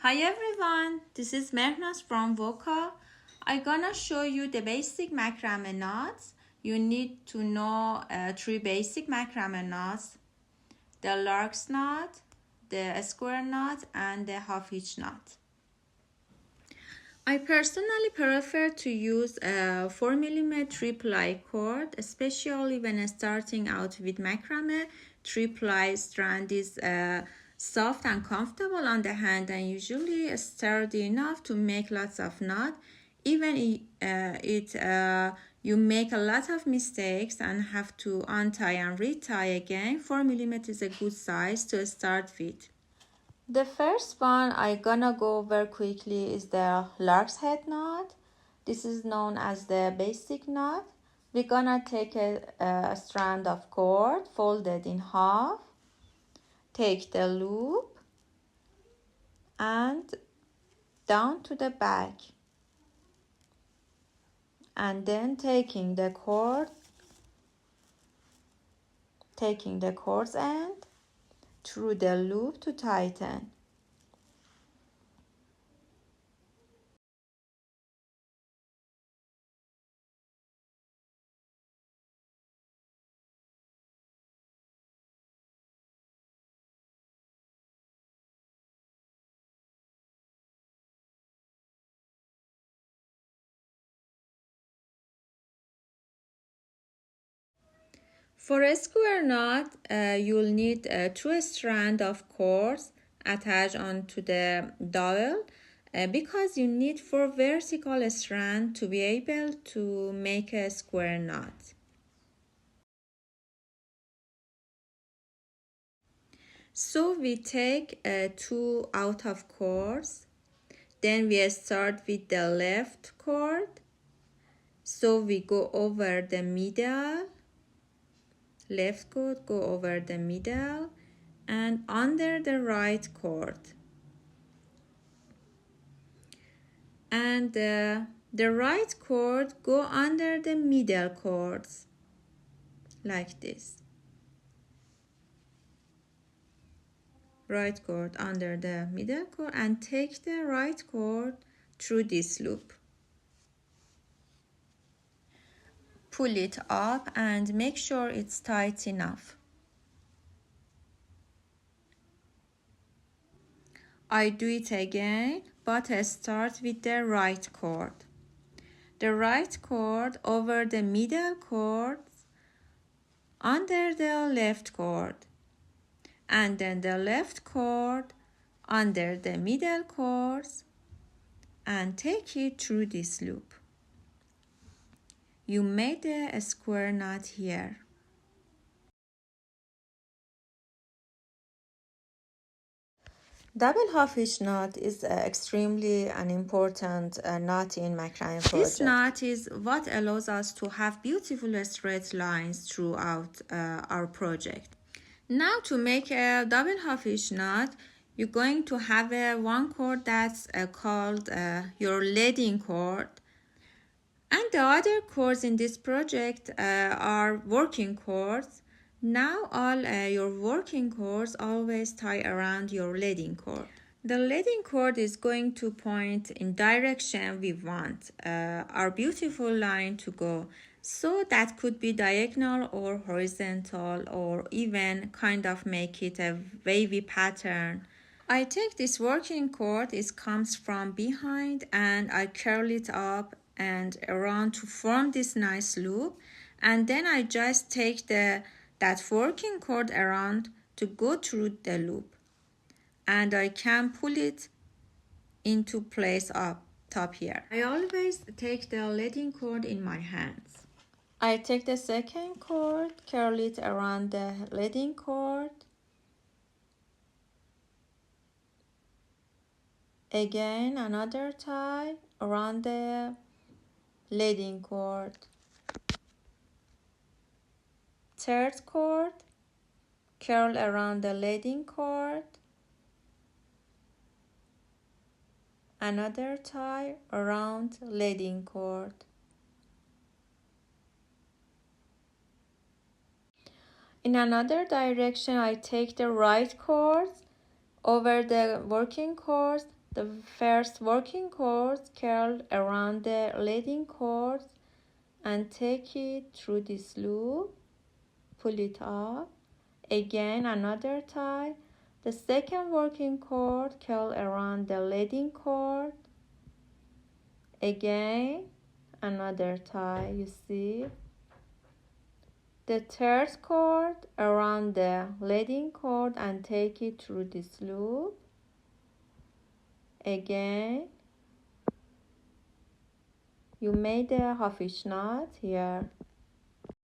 Hi everyone, this is Mehnas from Woca. I'm gonna show you the basic macrame knots. You need to know three basic macrame knots: the lark's knot, the square knot, and the half hitch knot. I personally prefer to use a 4mm 3-ply cord, especially when starting out with macrame. 3-ply strand is soft and comfortable on the hand and usually sturdy enough to make lots of knots. Even you make a lot of mistakes and have to untie and retie again, 4mm is a good size to start with. The first one I gonna go over quickly is the lark's head knot. This is known as the basic knot. We're gonna take a strand of cord, fold it in half, take the loop and down to the back, and then taking the cord's end through the loop to tighten. For a square knot, you'll need two strands of cords attached onto the dowel because you need 4 vertical strands to be able to make a square knot. So we take 2 out of cords, then we start with the left cord. So we go over the middle, left cord, go over the middle and under the right cord, and the right cord go under the middle cords like this. Right cord under the middle cord and take the right cord through this loop. Pull it up and make sure it's tight enough. I do it again, but I start with the right cord. The right cord over the middle cord, under the left cord, and then the left cord under the middle cords and take it through this loop. You made a square knot here. Double half hitch knot is extremely an important knot in macrame project. This knot is what allows us to have beautiful straight lines throughout our project. Now to make a double half hitch knot, you're going to have one cord that's called your leading cord, and the other cords in this project are working cords. Now all your working cords always tie around your leading cord. The leading cord is going to point in direction we want our beautiful line to go. So that could be diagonal or horizontal, or even kind of make it a wavy pattern. I take this working cord, it comes from behind, and I curl it up and around to form this nice loop, and then I just take that working cord around to go through the loop, and I can pull it into place up top here. I always take the leading cord in my hands. I take the second cord, curl it around the leading cord. Again, another tie around the leading cord. Third cord, curl around the leading cord. Another tie around leading cord. In another direction, I take the right cord over the working cord The first working cord, curl around the leading cord and take it through this loop, pull it up. Again, another tie. The second working cord, curl around the leading cord. Again, another tie, you see. The third cord around the leading cord and take it through this loop. Again, you made a half inch knot here.